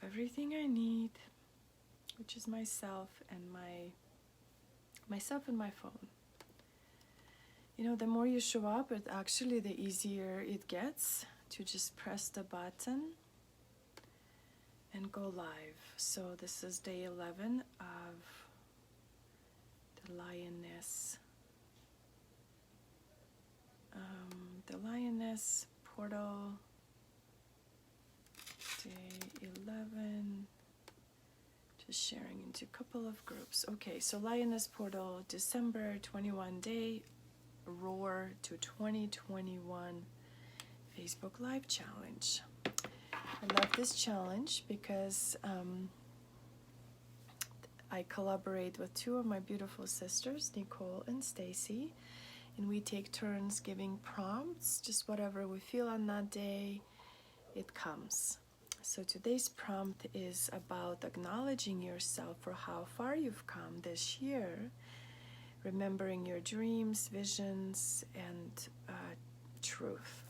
everything I need, which is myself and my phone. You know, the more you show up, it actually the easier it gets to just press the button and go live. So this is day 11 of the Lioness. The Lioness portal, day 11. Just sharing into a couple of groups. Okay, so Lioness portal, December 21 day, Roar to 2021 Facebook Live challenge. I love this challenge because I collaborate with two of my beautiful sisters, Nicole and Stacy, and we take turns giving prompts, just whatever we feel on that day, it comes. So today's prompt is about acknowledging yourself for how far you've come this year, remembering your dreams, visions, and truth.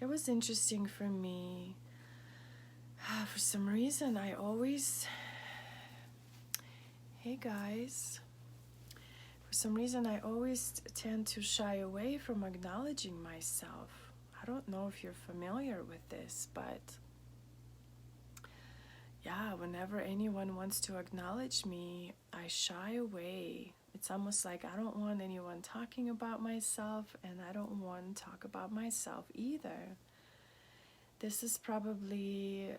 It was interesting for me. For some reason, I always... Hey guys. For some reason, I always tend to shy away from acknowledging myself. I don't know if you're familiar with this, but yeah, whenever anyone wants to acknowledge me, I shy away. It's almost like I don't want anyone talking about myself, and I don't want to talk about myself either. This is probably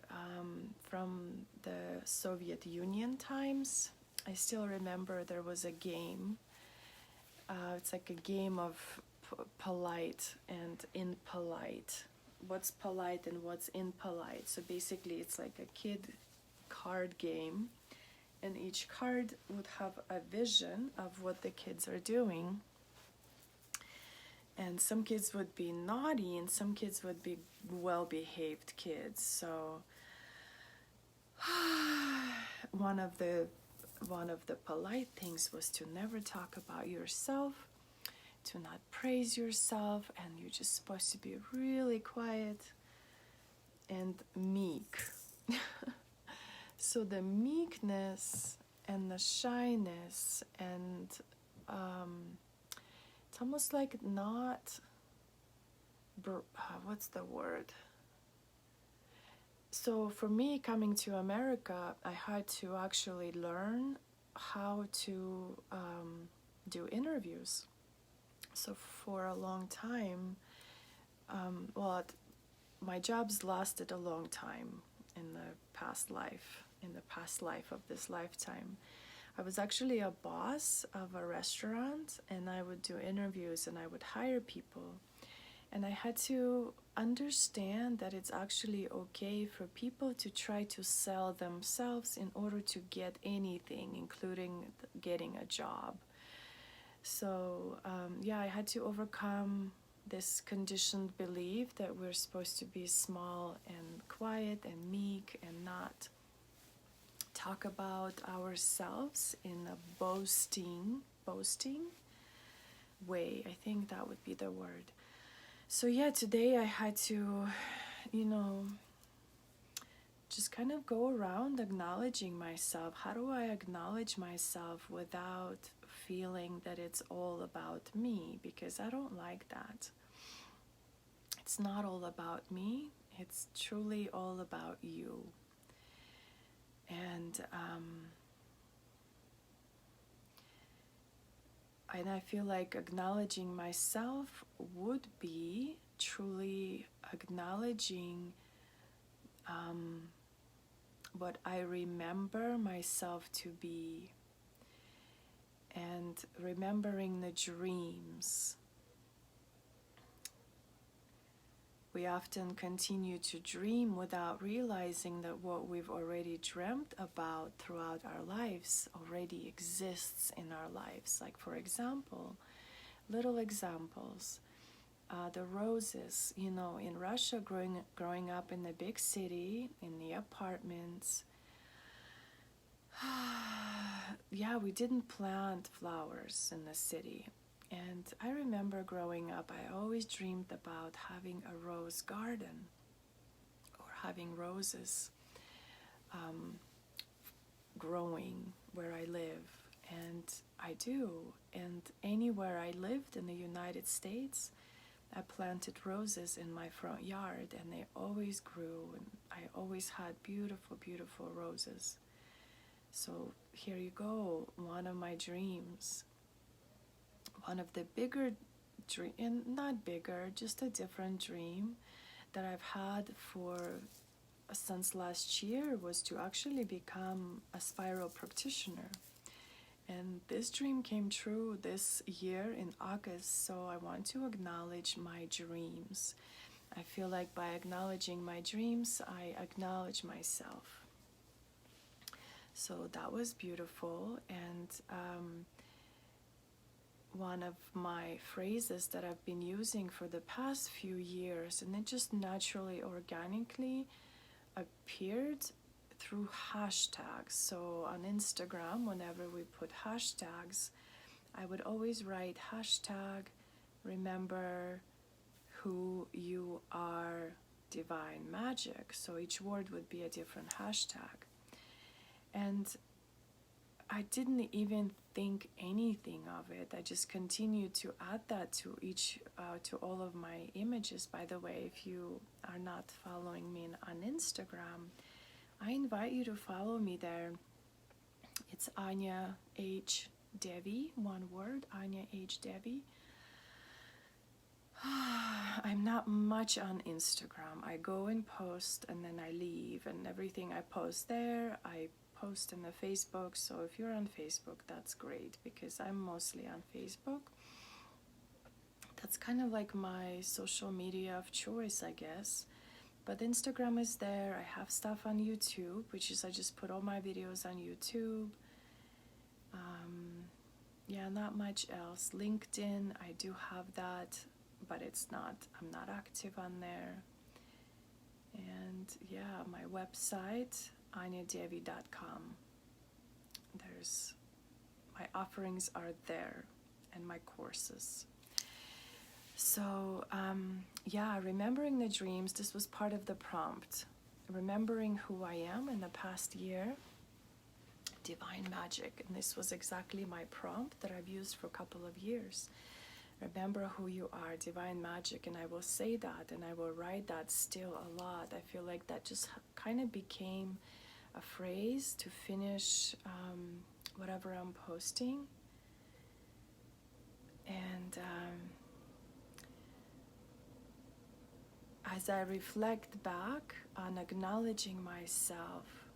from the Soviet Union times. I still remember there was a game. It's like a game of polite and impolite. What's polite and what's impolite. So basically it's like a kid card game, and each card would have a vision of what the kids are doing. And some kids would be naughty and some kids would be well-behaved kids. So one of the polite things was to never talk about yourself, to not praise yourself, and you're just supposed to be really quiet and meek. So the meekness and the shyness and it's almost like not, what's the word? So for me, coming to America, I had to actually learn how to do interviews. So for a long time, my jobs lasted a long time in the past life of this lifetime. I was actually a boss of a restaurant, and I would do interviews and I would hire people. And I had to understand that it's actually okay for people to try to sell themselves in order to get anything, including getting a job. So I had to overcome this conditioned belief that we're supposed to be small and quiet and meek and not talk about ourselves in a boasting way. I think that would be the word. So yeah, today I had to, just kind of go around acknowledging myself. How do I acknowledge myself without feeling that it's all about me? Because I don't like that. It's not all about me. It's truly all about you. And I feel like acknowledging myself would be truly acknowledging what I remember myself to be, and remembering the dreams. We often continue to dream without realizing that what we've already dreamt about throughout our lives already exists in our lives. Like, for example, little examples. The roses, in Russia, growing up in the big city, in the apartments, we didn't plant flowers in the city. And I remember growing up, I always dreamed about having a rose garden or having roses growing where I live. And I do. And anywhere I lived in the United States, I planted roses in my front yard, and they always grew, and I always had beautiful, beautiful roses. So here you go, one of my dreams, one of the bigger dream, not bigger, just a different dream that I've had since last year, was to actually become a spiral practitioner. And this dream came true this year in August, so I want to acknowledge my dreams. I feel like by acknowledging my dreams, I acknowledge myself. So that was beautiful. And one of my phrases that I've been using for the past few years, and it just naturally, organically appeared through hashtags. So on Instagram, whenever we put hashtags, I would always write hashtag remember who you are, divine magic. So each word would be a different hashtag. And I didn't even think anything of it. I just continued to add that to all of my images. By the way, if you are not following me on Instagram, I invite you to follow me there. It's Anya H. Devi, one word, Anya H. Devi. I'm not much on Instagram. I go and post and then I leave, and everything I post there, I post in the Facebook. So if you're on Facebook, that's great, because I'm mostly on Facebook. That's kind of like my social media of choice, I guess. But Instagram is there. I have stuff on YouTube, which is I just put all my videos on YouTube. Yeah, not much else. LinkedIn, I do have that, but I'm not active on there. And yeah, my website, anyadevi.com. My offerings are there, and my courses. So yeah, remembering the dreams, this was part of the prompt. Remembering who I am in the past year, divine magic. And this was exactly my prompt that I've used for a couple of years. Remember who you are, divine magic. And I will say that, and I will write that still a lot. I feel like that just kind of became a phrase to finish whatever I'm posting. And as I reflect back on acknowledging myself,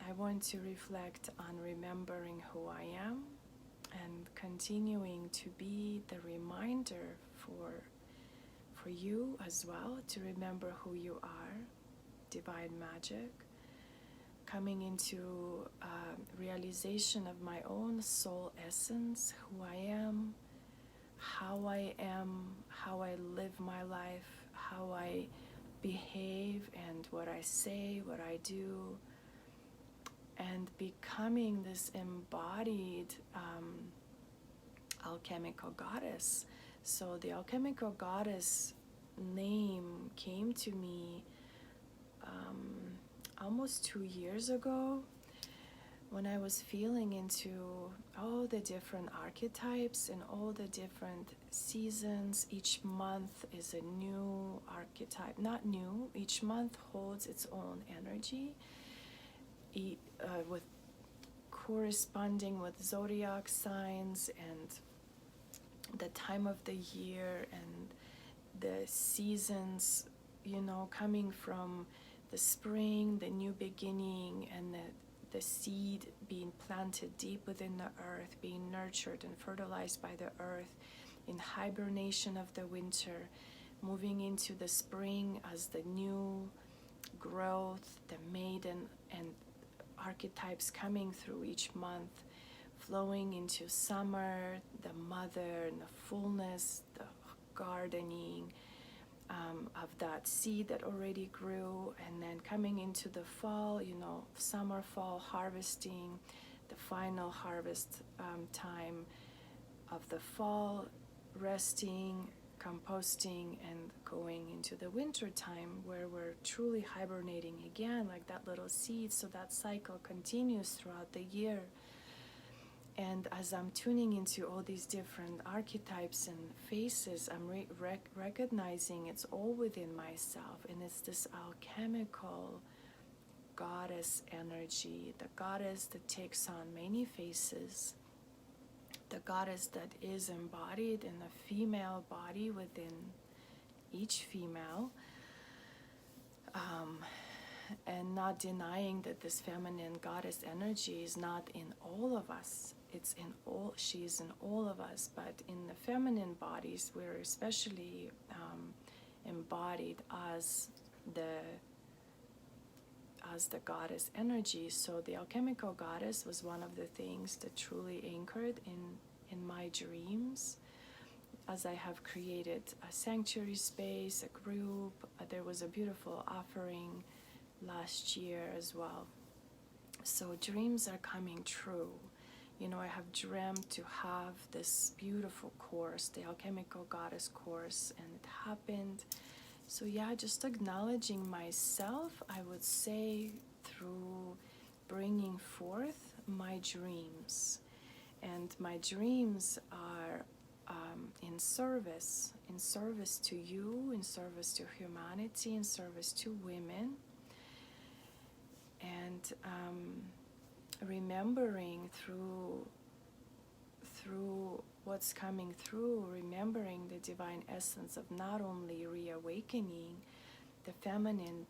I want to reflect on remembering who I am and continuing to be the reminder for you as well to remember who you are, divine magic, coming into realization of my own soul essence, who I am, how I live my life, how I behave, and what I say, what I do, and becoming this embodied alchemical goddess. So the alchemical goddess name came to me almost 2 years ago, when I was feeling into all the different archetypes and all the different seasons. Each month is a new archetype. Not new, each month holds its own energy, with corresponding with zodiac signs and the time of the year and the seasons, coming from the spring, the new beginning, and the seed being planted deep within the earth, being nurtured and fertilized by the earth, in hibernation of the winter, moving into the spring as the new growth, the maiden, and archetypes coming through each month, flowing into summer, the mother, and the fullness, the gardening, of that seed that already grew, and then coming into the fall, summer, fall, harvesting, the final harvest time of the fall, resting, composting and going into the winter time where we're truly hibernating again, like that little seed. So that cycle continues throughout the year. And as I'm tuning into all these different archetypes and faces, I'm recognizing it's all within myself. And it's this alchemical goddess energy, the goddess that takes on many faces, the goddess that is embodied in a female body within each female, and not denying that this feminine goddess energy is not in all of us. It's in all, she is in all of us, but in the feminine bodies, we're especially embodied as the goddess energy. So the alchemical goddess was one of the things that truly anchored in my dreams. As I have created a sanctuary space, a group, there was a beautiful offering last year as well. So dreams are coming true. You know, I have dreamt to have this beautiful course, the Alchemical Goddess course, and it happened. So yeah, just acknowledging myself, I would say, through bringing forth my dreams. And my dreams are in service to you, in service to humanity, in service to women. And remembering through what's coming through, remembering the divine essence of not only reawakening the feminine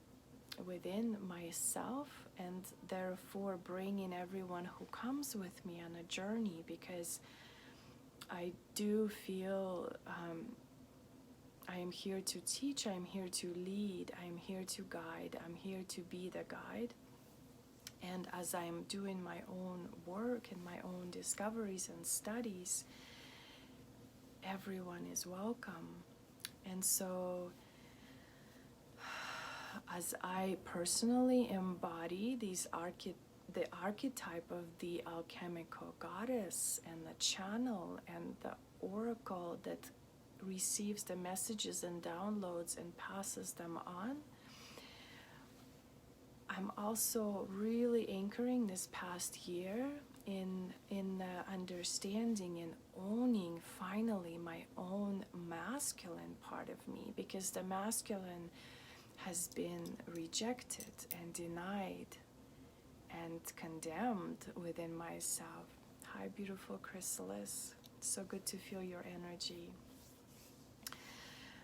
within myself, and therefore bringing everyone who comes with me on a journey, because I do feel I am here to teach, I am here to lead, I am here to guide, I'm here to be the guide. And as I'm doing my own work and my own discoveries and studies, everyone is welcome. And so as I personally embody the archetype of the alchemical goddess and the channel and the oracle that receives the messages and downloads and passes them on, I'm also really anchoring this past year in the understanding and owning finally my own masculine part of me, because the masculine has been rejected and denied and condemned within myself. Hi, beautiful Chrysalis. It's so good to feel your energy.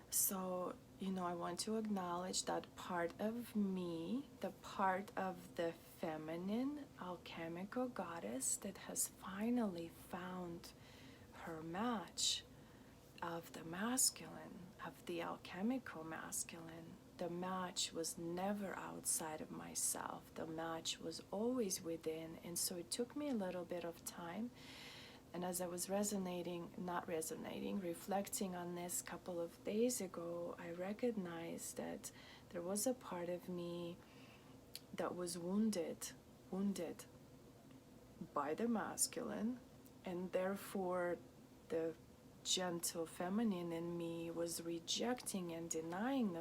So, you know, I want to acknowledge that part of me, the part of the feminine alchemical goddess that has finally found her match of the masculine, of the alchemical masculine. The match was never outside of myself. The match was always within. And so it took me a little bit of time. And as I was reflecting on this a couple of days ago, I recognized that there was a part of me that was wounded by the masculine, and therefore the gentle feminine in me was rejecting and denying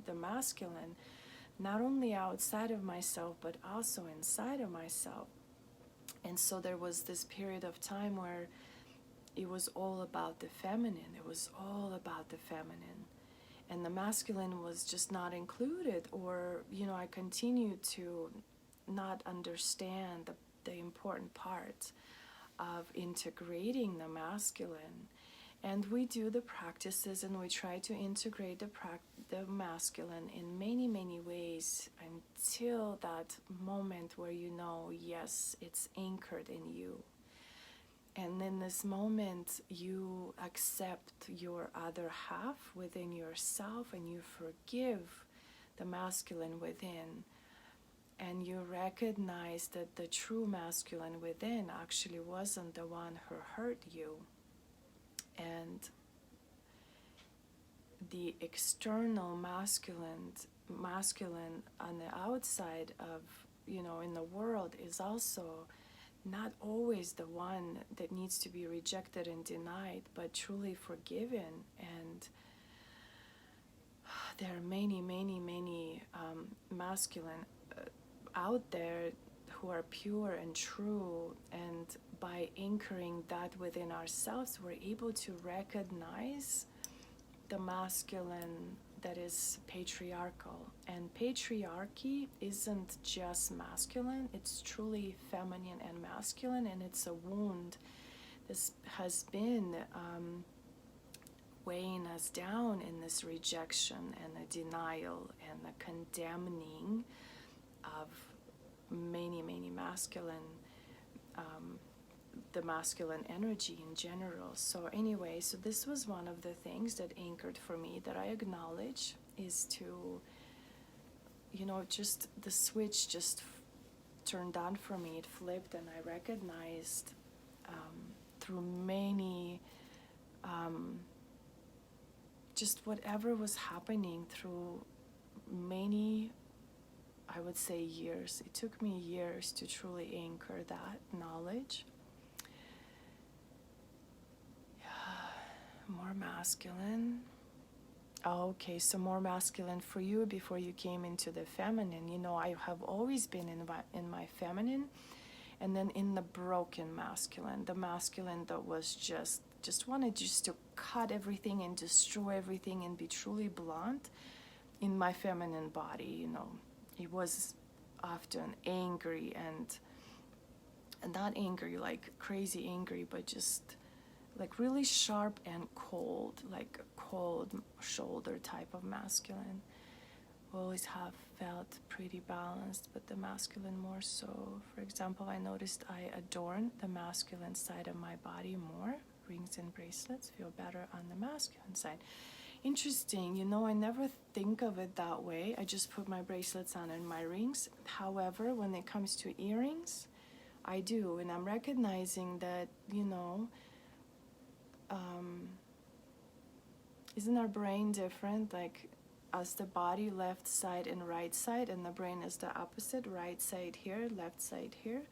the masculine, not only outside of myself, but also inside of myself. And so there was this period of time where it was all about the feminine. It was all about the feminine. And the masculine was just not included, or, you know, I continued to not understand the important part of integrating the masculine. And we do the practices and we try to integrate the masculine in many, many ways until that moment where you know, yes, it's anchored in you. And in this moment, you accept your other half within yourself and you forgive the masculine within. And you recognize that the true masculine within actually wasn't the one who hurt you. And the external masculine on the outside of, you know, in the world is also not always the one that needs to be rejected and denied, but truly forgiven. And there are many, many, many masculine out there who are pure and true, and by anchoring that within ourselves, we're able to recognize the masculine that is patriarchal. And patriarchy isn't just masculine, it's truly feminine and masculine, and it's a wound. This has been weighing us down in this rejection and the denial and the condemning of many, many masculine, the masculine energy in general. So anyway, so this was one of the things that anchored for me, that I acknowledge, is to, just the switch just turned on for me. It flipped, and I recognized through many, just whatever was happening through many, I would say, years. It took me years to truly anchor that knowledge. More masculine. Okay, so more masculine for you before you came into the feminine. I have always been in my feminine, and then in the broken masculine, the masculine that was just wanted just to cut everything and destroy everything and be truly blunt. In my feminine body, it was often angry, and not angry like crazy angry, but just like really sharp and cold, like a cold shoulder type of masculine. Always have felt pretty balanced, but the masculine more so. For example, I noticed I adorn the masculine side of my body more. Rings and bracelets feel better on the masculine side. Interesting, I never think of it that way. I just put my bracelets on and my rings. However, when it comes to earrings, I do, and I'm recognizing that, isn't our brain different? Like, as the body, left side and right side, and the brain is the opposite, right side here, left side here.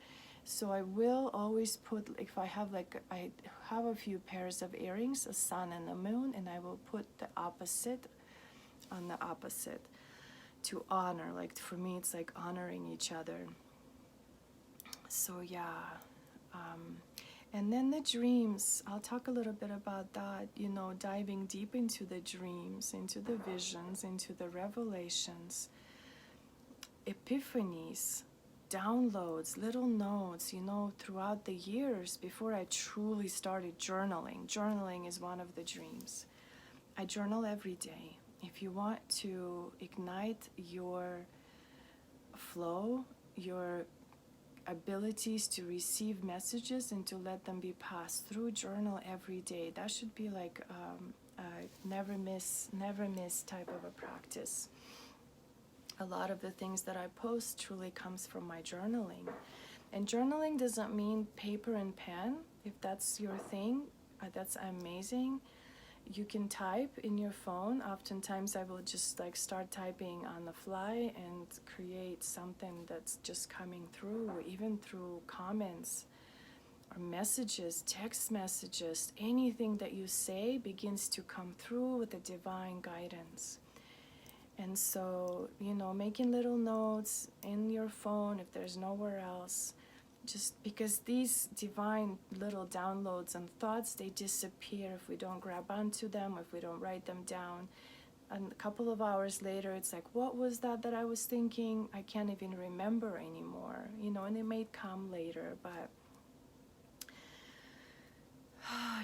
So I will always put, if I have a few pairs of earrings, a sun and a moon, and I will put the opposite on the opposite to honor. Like, for me, it's like honoring each other. So yeah. And then the dreams, I'll talk a little bit about that, diving deep into the dreams, into the visions, into the revelations, epiphanies, downloads, little notes, throughout the years before I truly started journaling. Journaling is one of the dreams. I journal every day. If you want to ignite your flow, your abilities to receive messages and to let them be passed through, journal every day. That should be like a never miss type of a practice. A lot of the things that I post truly comes from my journaling. And journaling doesn't mean paper and pen. If that's your thing, that's amazing. You can type in your phone. Oftentimes I will just start typing on the fly and create something that's just coming through, even through comments or messages, text messages. Anything that you say begins to come through with the divine guidance. And so, making little notes in your phone if there's nowhere else, just because these divine little downloads and thoughts, they disappear if we don't grab onto them, if we don't write them down. And a couple of hours later, it's like, what was that I was thinking? I can't even remember anymore, and it may come later, but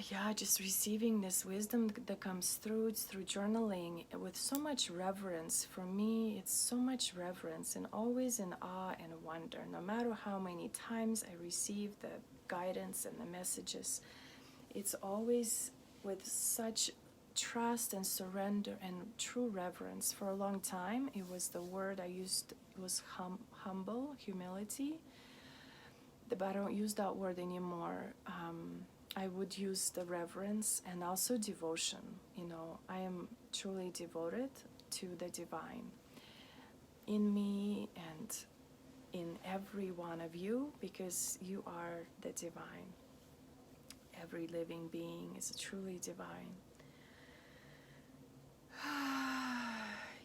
yeah, just receiving this wisdom that comes through, it's through journaling with so much reverence. For me, it's so much reverence and always in awe and wonder. No matter how many times I receive the guidance and the messages, it's always with such trust and surrender and true reverence. For a long time, it was the word I used, it was humble, humility, but I don't use that word anymore. I would use the reverence and also devotion. I am truly devoted to the divine in me, and in every one of you, because you are the divine. Every living being is truly divine.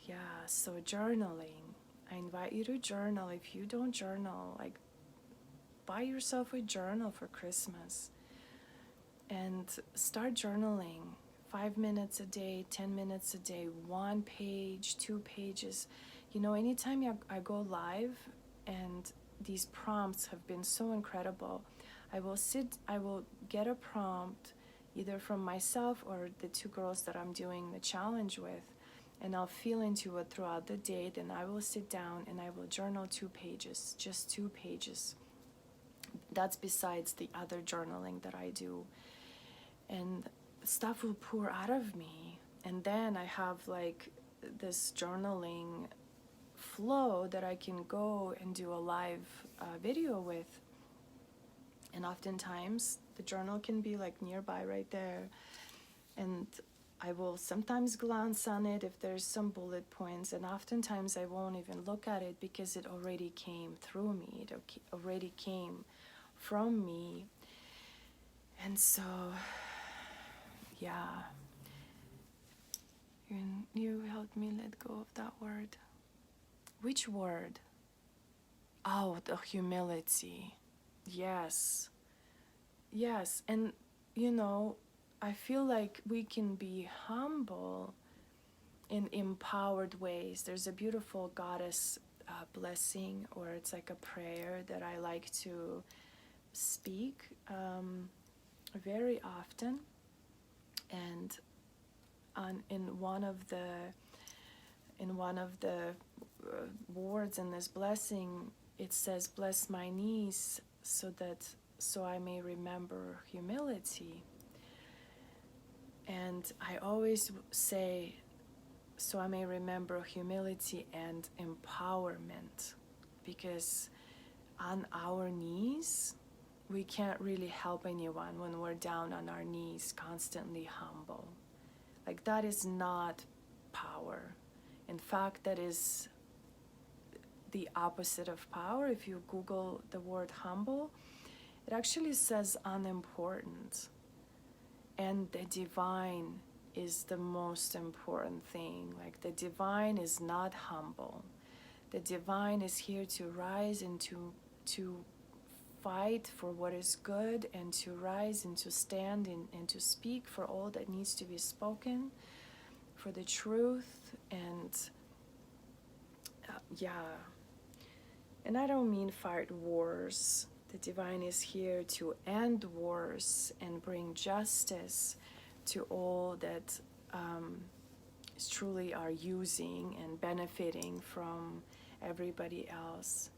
Yeah, so journaling. I invite you to journal. If you don't journal, like, buy yourself a journal for Christmas and start journaling. 5 minutes a day, 10 minutes a day, 1 page, 2 pages. You know, anytime I go live, and these prompts have been so incredible, I will get a prompt either from myself or the 2 girls that I'm doing the challenge with, and I'll feel into it throughout the day. Then I will sit down and I will journal 2 pages, just 2 pages. That's besides the other journaling that I do. And stuff will pour out of me. And then I have like this journaling flow that I can go and do a live video with. And oftentimes the journal can be like nearby right there. And I will sometimes glance on it if there's some bullet points, and oftentimes I won't even look at it because it already came through me. It already came from me. And so, yeah, you helped me let go of that word. Which word? Oh, the humility. Yes. Yes. And, you know, I feel like we can be humble in empowered ways. There's a beautiful goddess blessing, or it's like a prayer that I like to speak very often. And in one of the words in this blessing, it says, "Bless my knees so I may remember humility." And I always say, so I may remember humility and empowerment, because on our knees, we can't really help anyone when we're down on our knees, constantly humble. Like, that is not power. In fact, that is the opposite of power. If you Google the word humble, it actually says unimportant. And the divine is the most important thing. Like, the divine is not humble. The divine is here to rise and to fight for what is good, and to rise and to stand and to speak for all that needs to be spoken, for the truth. And yeah. And I don't mean fight wars. The divine is here to end wars and bring justice to all that truly are using and benefiting from everybody else.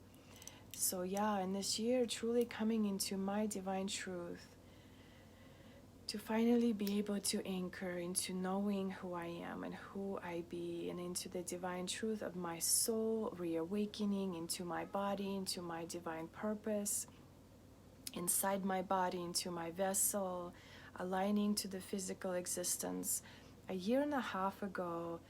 So yeah, in this year, truly coming into my divine truth, to finally be able to anchor into knowing who I am and who I be, and into the divine truth of my soul, reawakening into my body, into my divine purpose, inside my body, into my vessel, aligning to the physical existence. A year and a half ago,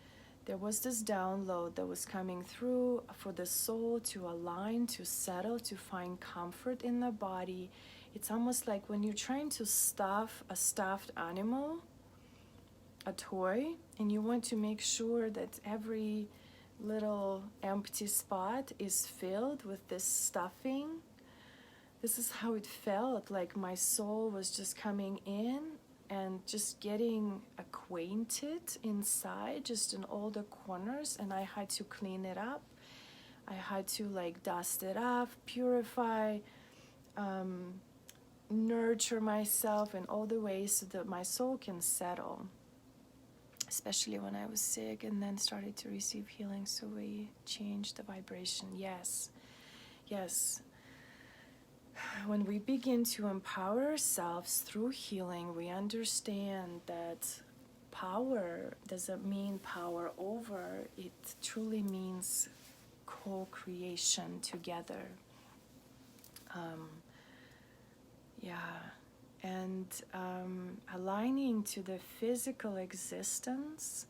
there was this download that was coming through for the soul to align, to settle, to find comfort in the body. It's almost like when you're trying to stuff a stuffed animal, a toy, and you want to make sure that every little empty spot is filled with this stuffing. This is how it felt. Like, my soul was just coming in and just getting acquainted inside, just in all the corners, and I had to clean it up. I had to like dust it off, purify, nurture myself in all the ways so that my soul can settle, especially when I was sick and then started to receive healing. So we changed the vibration. Yes. When we begin to empower ourselves through healing, we understand that power doesn't mean power over. It truly means co-creation together. And aligning to the physical existence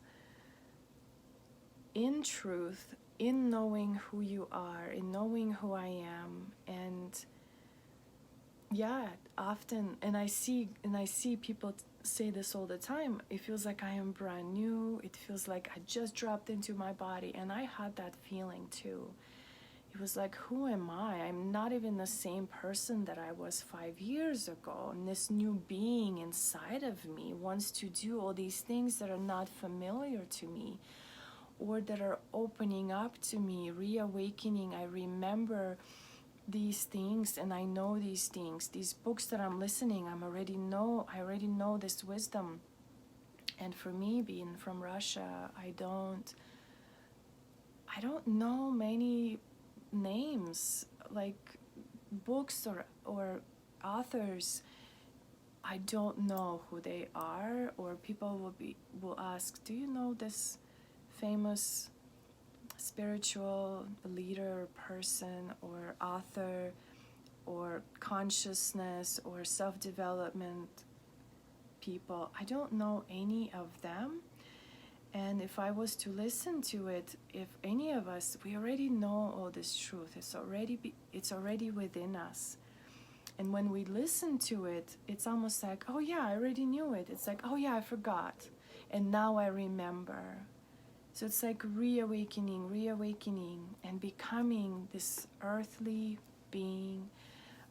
in truth in knowing who you are, in knowing who I am. And yeah, often, and I see people say this all the time, it feels like I am brand new, it feels like I just dropped into my body. And I had that feeling too. It was like, who am I? I'm not even the same person that I was 5 years ago. And this new being inside of me wants to do all these things that are not familiar to me, or that are opening up to me, reawakening. I remember these things, and I know these things. These books that I'm listening, I already know this wisdom. And for me, being from Russia, I don't know many names, like books or authors. I don't know who they are. Or people will ask, do you know this famous spiritual leader, person, or author, or consciousness or self-development people? I don't know any of them. And if I was to listen to it, if any of us, we already know all this truth. It's already within us. And when we listen to it, it's almost like, oh yeah, I already knew it. It's like, oh yeah, I forgot, and now I remember. So it's like reawakening, and becoming this earthly being.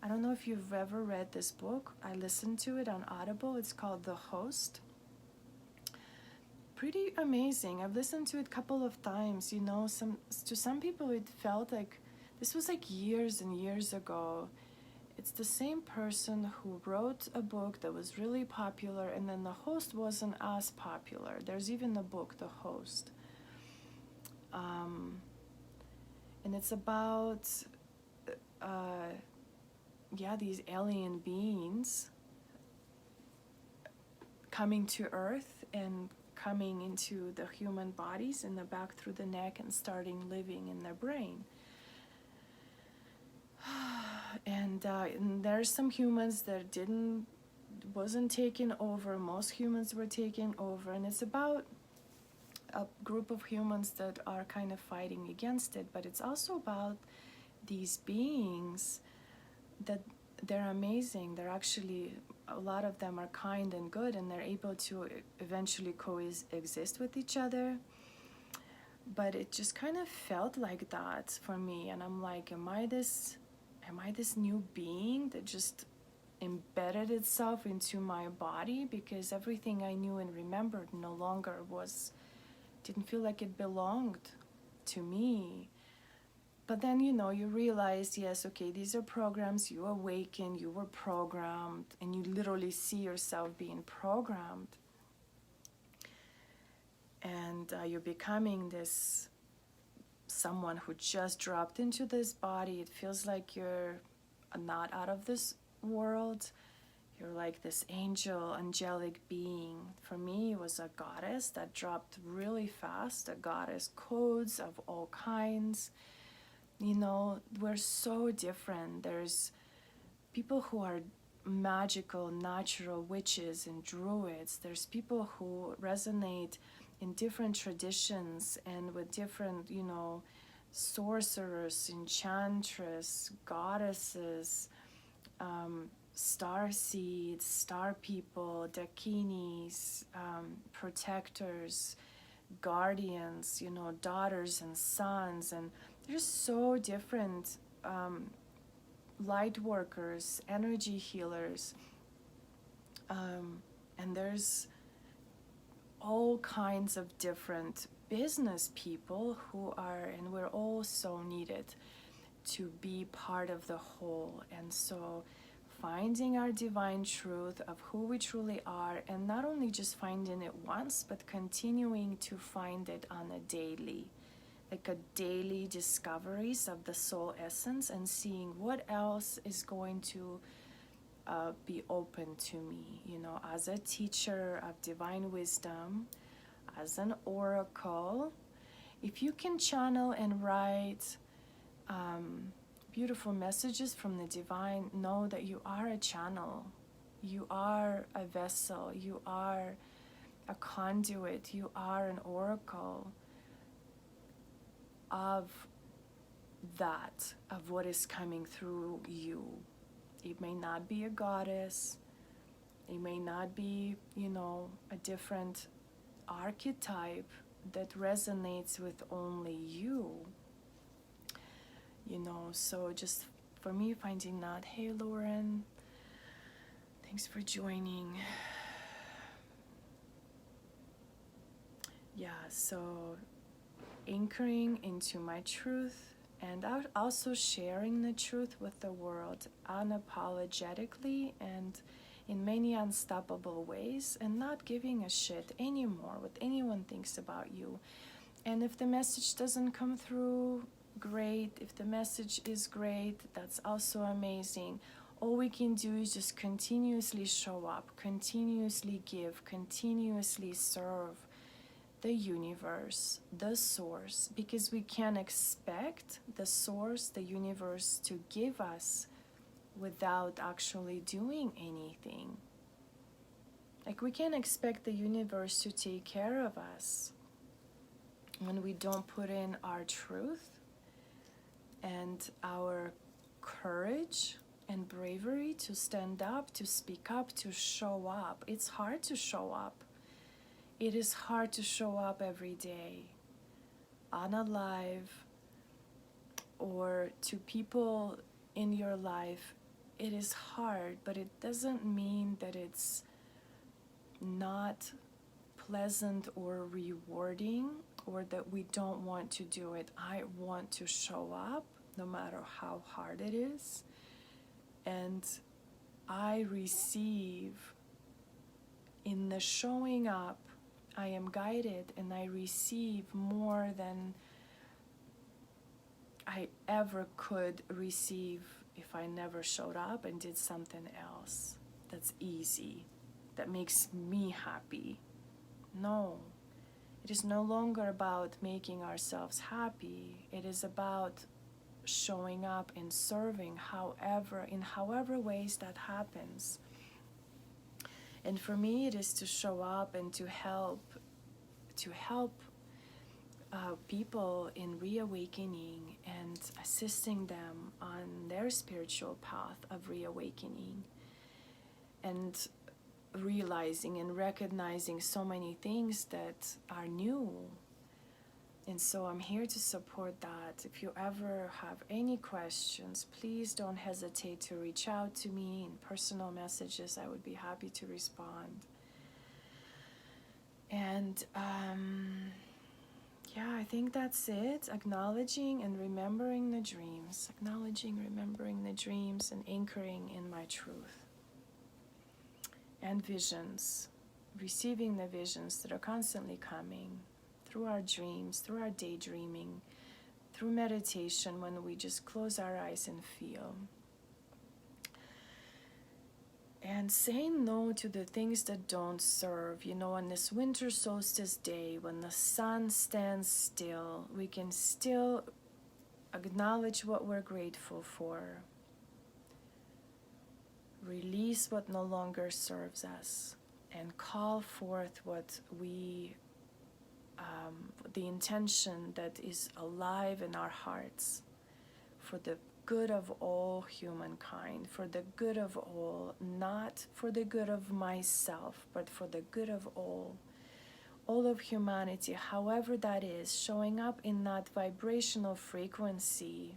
I don't know if you've ever read this book. I listened to it on Audible. It's called The Host. Pretty amazing. I've listened to it a couple of times. You know, to some people it felt like this was like years and years ago. It's the same person who wrote a book that was really popular, and then The Host wasn't as popular. There's even a book, The Host. And it's about these alien beings coming to Earth and coming into the human bodies in the back through the neck and starting living in their brain. And there's some humans that wasn't taken over. Most humans were taken over, and it's about a group of humans that are kind of fighting against it. But it's also about these beings that they're amazing. They're actually, a lot of them are kind and good, and they're able to eventually coexist with each other. But it just kind of felt like that for me, and I'm like, am I this new being that just embedded itself into my body? Because everything I knew and remembered no longer didn't feel like it belonged to me. But then, you realize, yes, okay, these are programs. You awaken, you were programmed, and you literally see yourself being programmed. And you're becoming this someone who just dropped into this body. It feels like you're not out of this world. You're like this angelic being. For me, it was a goddess that dropped really fast, a goddess codes of all kinds. We're so different. There's people who are magical, natural witches and druids. There's people who resonate in different traditions and with different, sorcerers, enchantress, goddesses, star seeds, star people, dakinis, protectors, guardians, daughters and sons. And they're so different. Light workers, energy healers, and there's all kinds of different business people and we're all so needed to be part of the whole. And so finding our divine truth of who we truly are, and not only just finding it once, but continuing to find it on a daily discoveries of the soul essence, and seeing what else is going to be open to me, as a teacher of divine wisdom, as an oracle. If you can channel and write beautiful messages from the divine, know that you are a channel, you are a vessel, you are a conduit, you are an oracle. of that, of what is coming through you. It may not be a goddess. It may not be, a different archetype that resonates with only you. So just for me, finding out, hey, Lauren, thanks for joining. Yeah, so anchoring into my truth and also sharing the truth with the world unapologetically and in many unstoppable ways, and not giving a shit anymore what anyone thinks about you. And if the message doesn't come through, great. If the message is great, that's also amazing. All we can do is just continuously show up, continuously give, continuously serve the universe, the source, because we can't expect the source, the universe, to give us without actually doing anything. Like, we can't expect the universe to take care of us when we don't put in our truth and our courage and bravery to stand up, to speak up, to show up. It's hard to show up. It is hard to show up every day, unalive, or to people in your life. It is hard, but it doesn't mean that it's not pleasant or rewarding, or that we don't want to do it. I want to show up no matter how hard it is, and I receive in the showing up. I am guided and I receive more than I ever could receive if I never showed up and did something else that's easy, that makes me happy. No, it is no longer about making ourselves happy. It is about showing up and serving in however ways that happens. And for me, it is to show up and to help people in reawakening and assisting them on their spiritual path of reawakening, and realizing and recognizing so many things that are new. And so I'm here to support that. If you ever have any questions, please don't hesitate to reach out to me in personal messages. I would be happy to respond. And yeah, I think that's it. Acknowledging and remembering the dreams. Acknowledging, remembering the dreams, and anchoring in my truth. And visions. Receiving the visions that are constantly coming through our dreams, through our daydreaming, through meditation, when we just close our eyes and feel. And saying no to the things that don't serve. On this winter solstice day, when the sun stands still, we can still acknowledge what we're grateful for. Release what no longer serves us, and call forth what we the intention that is alive in our hearts, for the good of all humankind, for the good of all, not for the good of myself, but for the good of all of humanity, however that is, showing up in that vibrational frequency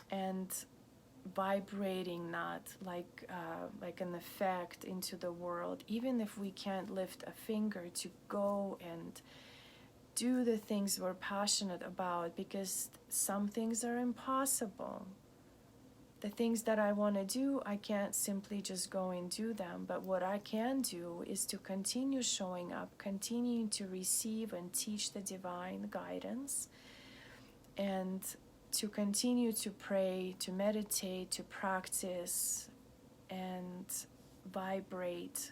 and vibrating that like an effect into the world, even if we can't lift a finger to go and do the things we're passionate about, because some things are impossible. The things that I want to do, I can't simply just go and do them. But what I can do is to continue showing up, continuing to receive and teach the divine guidance, and to continue to pray, to meditate, to practice, and vibrate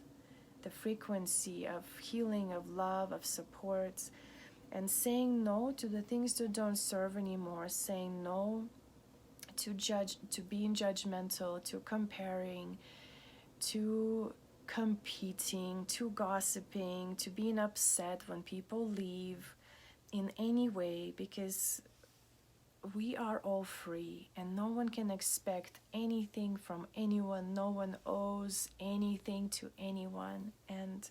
the frequency of healing, of love, of support, and saying no to the things that don't serve anymore, saying no to judge, to being judgmental, to comparing, to competing, to gossiping, to being upset when people leave, in any way, because we are all free and no one can expect anything from anyone. No one owes anything to anyone, and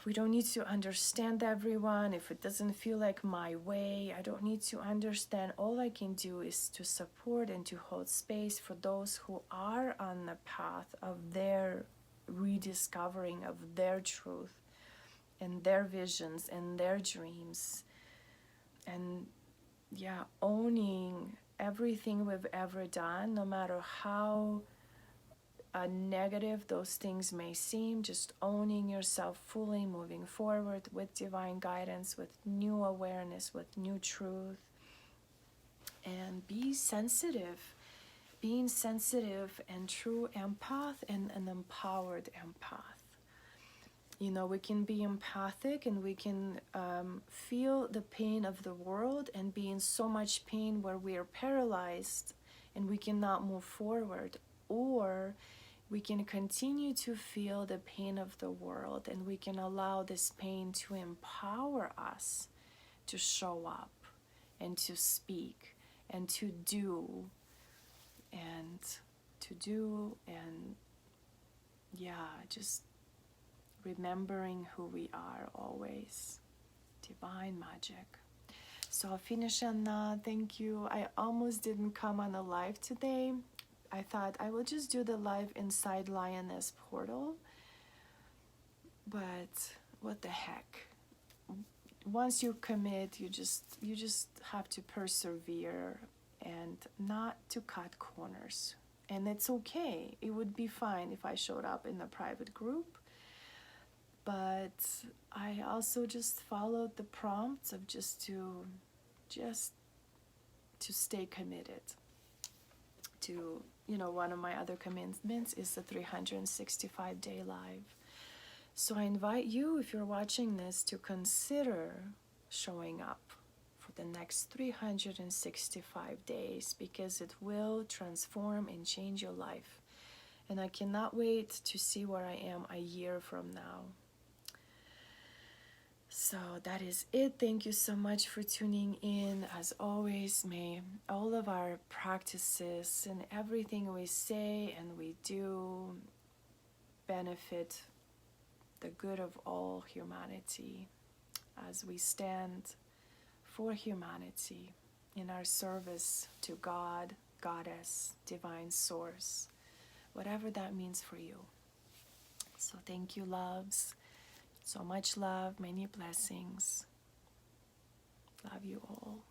we don't need to understand everyone. If it doesn't feel like my way, I don't need to understand. All I can do is to support and to hold space for those who are on the path of their rediscovering of their truth and their visions and their dreams. And yeah, owning everything we've ever done, no matter how negative those things may seem, just owning yourself fully, moving forward with divine guidance, with new awareness, with new truth. And be sensitive, being sensitive and true empath and an empowered empath. You know, we can be empathic and we can feel the pain of the world and be in so much pain where we are paralyzed and we cannot move forward. Or we can continue to feel the pain of the world and we can allow this pain to empower us to show up and to speak and to do and just remembering who we are always. Divine magic. So I'll finish on that. Thank you. I almost didn't come on a live today. I thought I will just do the live inside Lioness Portal. But what the heck? Once you commit, you just have to persevere and not to cut corners. And it's okay. It would be fine if I showed up in a private group. But I also just followed the prompts of just to stay committed to, one of my other commitments is the 365-day live. So I invite you, if you're watching this, to consider showing up for the next 365 days, because it will transform and change your life. And I cannot wait to see where I am a year from now. So that is it. Thank you so much for tuning in. As always, may all of our practices and everything we say and we do benefit the good of all humanity as we stand for humanity in our service to God, Goddess, Divine Source, whatever that means for you. So thank you, loves. So much love, many blessings. Love you all.